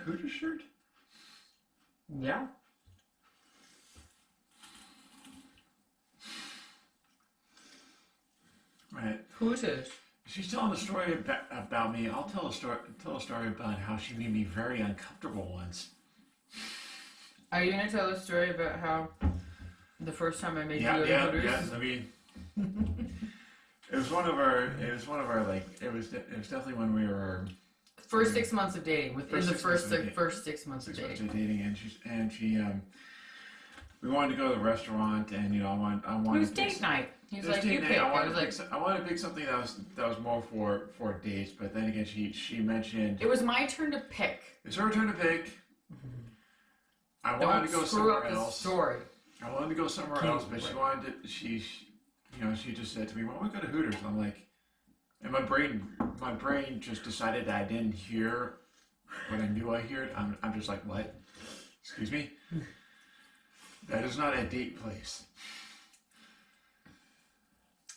Hooters shirt? Yeah. Right. Hooters. She's telling a story about me. I'll tell a story about how she made me very uncomfortable once. Are you gonna tell a story about how the first time I made you go to Hooters? Yeah. I mean, it was like it was definitely when we were first 6 months of dating. Within the first 6 months of dating. And she we wanted to go to the restaurant, and I wanted. It was date night. He was like, "You pick." I wanted to pick something that was more for dates, but then again, she mentioned it was my turn to pick. It's her turn to pick. I wanted to go somewhere else. Story. I wanted to go somewhere else, but she wanted to. She just said to me, "Why don't we go to Hooters?" And I'm like, and my brain just decided that I didn't hear what I knew I heard. I'm just like, what? Excuse me? That is not a date place.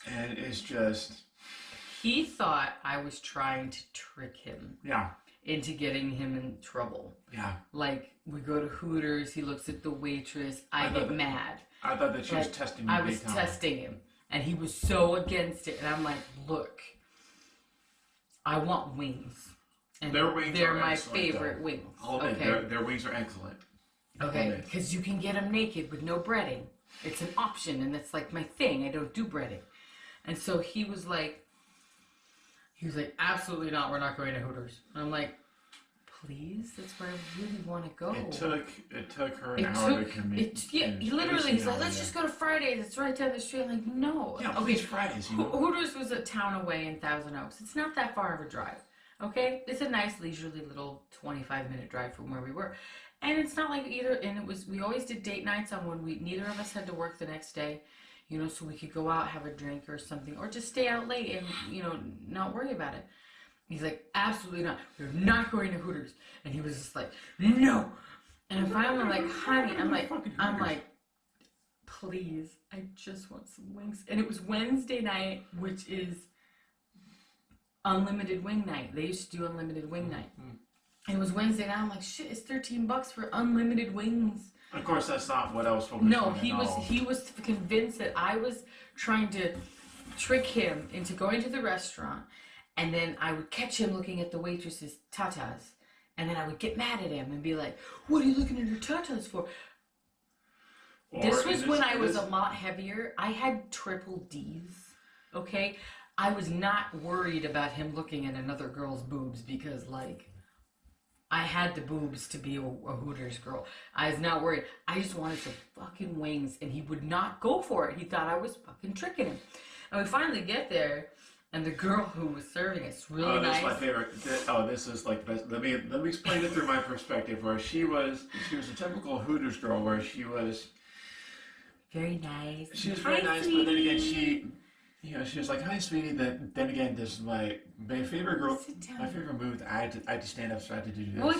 And it's just... He thought I was trying to trick him. Yeah. Into getting him in trouble. Yeah. Like, we go to Hooters, he looks at the waitress, I get mad. I thought that she was testing me. I was testing him. And he was so against it. And I'm like, look, I want wings. And their wings they're are my favorite though. Wings. Okay. Their wings are excellent. Okay, because you can get them naked with no breading. It's an option, and that's like my thing. I don't do breading. And so he was like, absolutely not. We're not going to Hooters. And I'm like, please, that's where I really want to go. It took her an hour to convince. He literally, he's like, let's just go to Fridays. It's right down the street. I'm like, no. Yeah, okay, Fridays. Hooters was a town away in Thousand Oaks. It's not that far of a drive. Okay, it's a nice leisurely little 25-minute drive from where we were. And it's not like either, and we always did date nights on when neither of us had to work the next day, so we could go out, have a drink or something, or just stay out late and, not worry about it. He's like, absolutely not. We're not going to Hooters. And he was just like, no. And I'm finally like, honey, I'm like, please, I just want some wings. And it was Wednesday night, which is unlimited wing night. They used to do unlimited wing night. Mm-hmm. And it was Wednesday night. I'm like, shit, it's $13 for unlimited wings. Of course, that's not what I was focused on. No, he was convinced that I was trying to trick him into going to the restaurant, and then I would catch him looking at the waitress's tatas, and then I would get mad at him and be like, what are you looking at her tatas for? This was when I was a lot heavier. I had triple D's, okay? I was not worried about him looking at another girl's boobs because, I had the boobs to be a Hooters girl. I was not worried. I just wanted some fucking wings, and he would not go for it. He thought I was fucking tricking him. And we finally get there, and the girl who was serving us really nice. Oh, this is my favorite. This is like best. Let me explain it through my perspective. Where she was a typical Hooters girl, where she was very nice. She was very nice, but then again, she was like, "Hi, sweetie." Then again, this is my favorite girl. My favorite move. I had to stand up, so I had to do this. Well,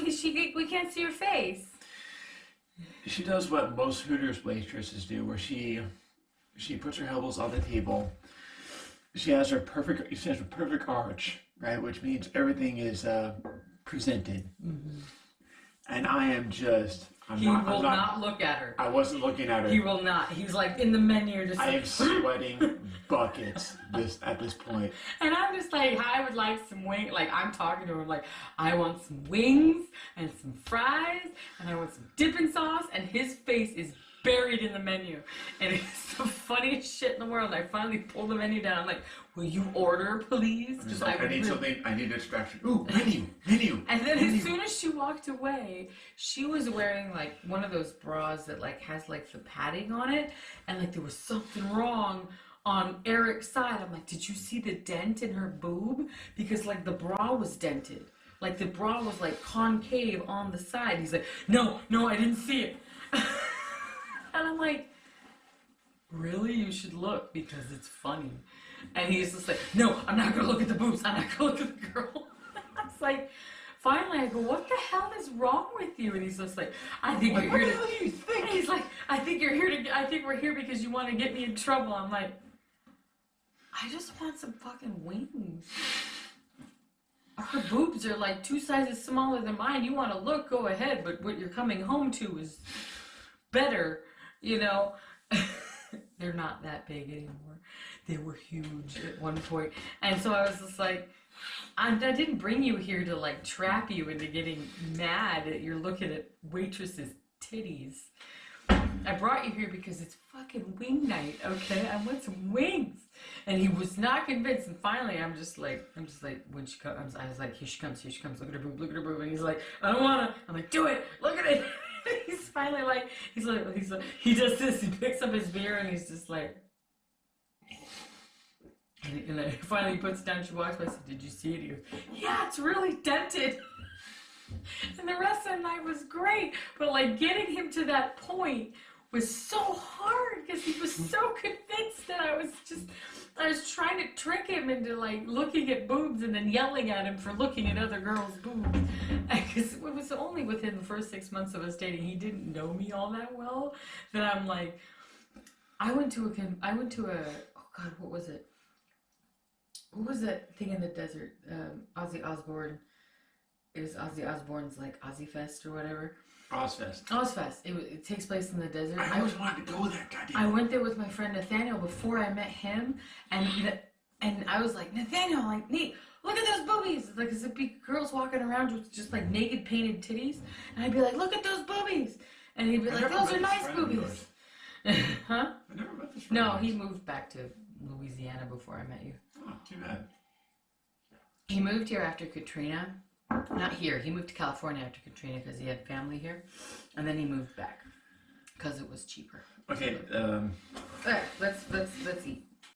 we can't see your face. She does what most Hooters waitresses do, where she puts her elbows on the table. She has her perfect arch, right, which means everything is presented. Mm-hmm. And I am just. He will not look at her. I wasn't looking at her. He will not. He's like in the menu, just. I am sweating buckets at this point. And I'm just like, I would like some wings. Like I'm talking to him, like I want some wings and some fries, and I want some dipping sauce. And his face is buried in the menu, and it's the funniest shit in the world. I finally pulled the menu down. I'm like, will you order, please? Just like, I need something. I need a distraction. Ooh, menu. And then as soon as she walked away, she was wearing like one of those bras that like has like the padding on it, and like there was something wrong on Eric's side. I'm like, did you see the dent in her boob? Because like the bra was dented. Like the bra was like concave on the side. He's like, no, I didn't see it. And I'm like, really? You should look because it's funny. And he's just like, no, I'm not going to look at the boobs. I'm not going to look at the girl. I was like, finally, I go, what the hell is wrong with you? And he's just like, I think you're here to... What do you think? And he's like, I think we're here because you want to get me in trouble. I'm like, I just want some fucking wings. her boobs are like 2 sizes smaller than mine. You want to look, go ahead, but what you're coming home to is better, you know. They're not that big anymore. They were huge at one point. And so I was just like, I didn't bring you here to like trap you into getting mad that you're looking at waitresses' titties. I brought you here because it's fucking wing night, okay? I want some wings. And he was not convinced. And finally, I'm just like, when she comes, I was like, here she comes, look at her boob, And he's like, I don't wanna. I'm like, do it, look at it. He's finally like, he does this, he picks up his beer and he's just like, and then finally he puts it down, she walks by, I said, did you see it? He goes, yeah, it's really dented. And the rest of the night was great, but like getting him to that point was so hard because he was so convinced that I was trying to trick him into like looking at boobs and then yelling at him for looking at other girls' boobs. Because it was only within the first 6 months of us dating, he didn't know me all that well, that I'm like, I went to a, oh God, what was it? What was that thing in the desert? Ozzy Osbourne. It was Ozzy Osbourne's like Ozzy Fest or whatever. Ozfest. It takes place in the desert. I always wanted to go there, goddamn. I went there with my friend Nathaniel before I met him, and I was like, Nathaniel, like, Nate, look at those boobies. Like, there'd be girls walking around with just like naked painted titties, and I'd be like, look at those boobies, and he'd be like, those are nice boobies. Huh? I never met this friend. No, he moved back to Louisiana before I met you. Oh, too bad. He moved here after Katrina. Not here. He moved to California after Katrina because he had family here, and then he moved back because it was cheaper. Okay. Let's eat.